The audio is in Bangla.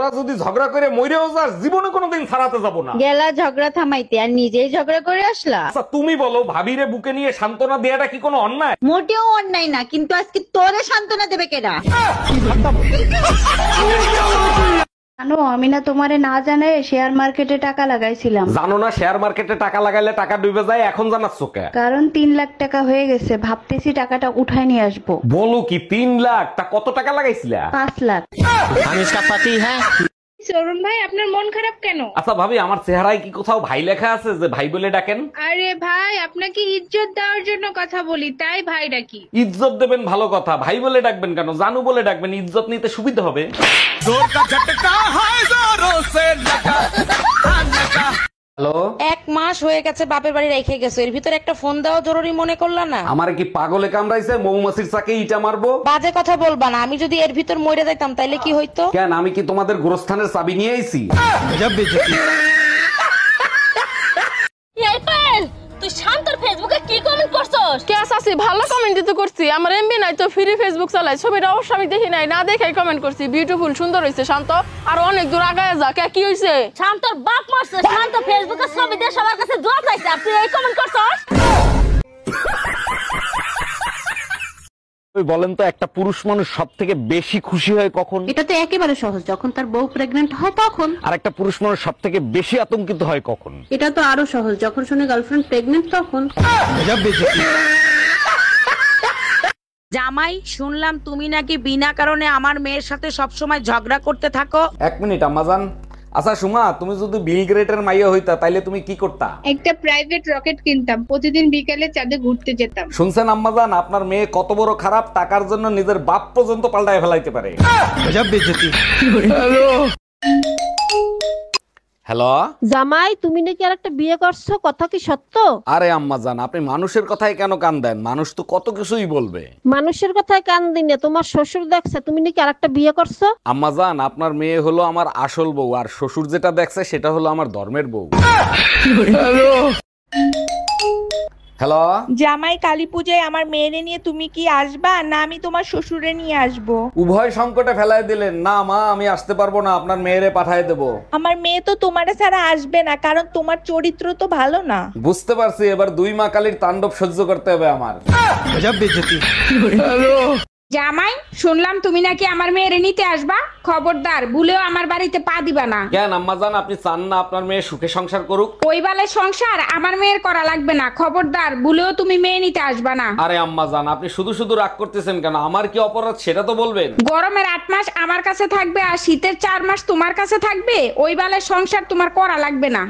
তোরা যদি ঝগড়া করে মইরেও যাস জীবনে কোনোদিন ছাড়াতে যাব না। গেলা ঝগড়া থামাইতে আর নিজেই ঝগড়া করে আসলা। আচ্ছা তুমি বলো, ভাবিরে বুকে নিয়ে সান্ত্বনা দেয়াটা কি কোনো অন্যায়? মোটেও অন্যায় না, কিন্তু আজকে তোরে সান্ত্বনা দেবে কেডা? জানো, আমি না তোমারে না জানাই শেয়ার মার্কেটে টাকা লাগাইছিলাম। জানো না শেয়ার মার্কেটে টাকা লাগাইলে টাকা ডুবে যায়, এখন জানাচ্ছ কে? কারণ 3 লাখ টাকা হয়ে গেছে, ভাবতেছি টাকাটা উঠায় নিয়ে আসবো। বলো কি 3 লাখ? তা কত টাকা লাগাইছিলা? 5 লাখ। আমি इसका पति है। অরুণ ভাই, আপনার মন খারাপ কেন? আচ্ছা ভাবি, আমার চেহারায় কি কোথাও ভাই লেখা আছে যে ভাই বলে ডাকেন? আরে ভাই, আপনাকে ইজ্জত দেওয়ার জন্য কথা বলি, তাই ভাই ডাকি। ইজ্জত দেবেন ভালো কথা, ভাই বলে ডাকবেন কেন? জানু বলে ডাকবেন, ইজ্জত নিতে সুবিধা হবে। হ্যালো, 1 মাস হয়ে গেছে বাপের বাড়ি রেখে গেছো, এর ভিতরে একটা ফোন দেওয়া জরুরি মনে করলা না? আমার কি পাগলে কামড়াইছে? মৌমাছির চাকে ইটা মারবো? বাজে কথা বলবা না, আমি যদি এর ভিতর মরে যাইতাম তাইলে কি হইতো? কেন, আমি কি তোমাদের গোরস্থানের চাবি নিয়ে আইছি? তুই শান্তর ফেসবুকে কি কমেন্ট করছস? কে আছি? ভালো কমেন্ট দিতে করছি। আমার এমবি নাই তো, ফ্রি ফেসবুক চালাই। ছবিটা অবশ্য আমি দেখি নাই, না দেখে কমেন্ট করছি। বিউটিফুল, সুন্দর হইছে শান্ত, আর অনেক দূর আগায় যা। কে কি হইছে? শান্তর বাপ মরছে, শান্ত ফেসবুকে ছবি দিয়ে সবার কাছে দোয়া চাইছে, আর তুই এই কমেন্ট করছস? ওই বলেন তো, একটা পুরুষ মানুষ সব থেকে বেশি খুশি হয় কখন? এটা তো একেবারে সহজ, যখন তার বউ প্রেগন্যান্ট হয় তখন। আর একটা পুরুষ মানুষ সব থেকে বেশি আতঙ্কিত হয় কখন? এটা তো আরো সহজ, যখন শুনে গার্লফ্রেন্ড প্রেগন্যান্ট তখন। জামাই, শুনলাম তুমি নাকি বিনা কারণে আমার মেয়ের সাথে সবসময় ঝগড়া করতে থাকো। 1 মিনিট আম্মাজান। আচ্ছা সুমা, তুমি যদি বিল গ্রেটের মাইয়া হইতা তাইলে তুমি কি করতা? একটা প্রাইভেট রকেট কিনতাম, প্রতিদিন বিকালে চাঁদে ঘুরতে যেতাম। শুনছেন আম্মাজান, আপনার মেয়ে কত বড় খারাপ, টাকার জন্য নিজের বাপ পর্যন্ত পাল্টায় ফেলাইতে পারে। হ্যালো জামাই, তুমি নাকি আরেকটা বিয়ে করছো, কথা কি সত্য? আরে আম্মাজান, আপনি মানুষের কথায় কেন কান দেন? মানুষ তো কত কিছুই বলবে। মানুষের কথায় কান দিই না, তোমার শ্বশুর দেখছে তুমি নাকি আরেকটা বিয়ে করছো। আম্মাজান, আপনার মেয়ে হলো আমার আসল বউ, আর শ্বশুর যেটা দেখছে সেটা হলো আমার ধর্মের বউ। হ্যালো জামাই, কালী পূজায় আমার মেয়েরে নিয়ে তুমি কি আসবা, না আমি তোমার শ্বশুরে নিয়ে আসবো? উভয় সংকটে ফেলায় দিলেন। না মা, আমি আসতে পারবো না, আপনার মেয়েরে পাঠায় দেবো। আমার মেয়ে তো তোমারে ছাড়া আসবে না, কারণ তোমার চরিত্র তো ভালো না। বুঝতে পারছি, এবার 2 মা কালীর তাণ্ডব সহ্য করতে হবে আমার। জামাই, শুনলাম তুমি নাকি আমার মেয়েরে নিতে আসবা, খবরদার ভুলেও আমার বাড়িতে পা দিবা না। কেন আম্মাজান, আপনি চান না আপনার মেয়ে সুখে সংসার করুক? ওই বালের সংসার আমার মেয়ের করা লাগবে না, খবরদার ভুলেও তুমি মেয়ে নিতে আসবা না। আরে আম্মাজান, আপনি শুধু শুধু রাগ করতেছেন কেন? আমার কি অপরাধ সেটা তো বলবেন। গরমের 8 মাস আমার কাছে থাকবে আর শীতের 4 মাস তোমার কাছে থাকবে, ওই বালের সংসার তোমার করা লাগবে না।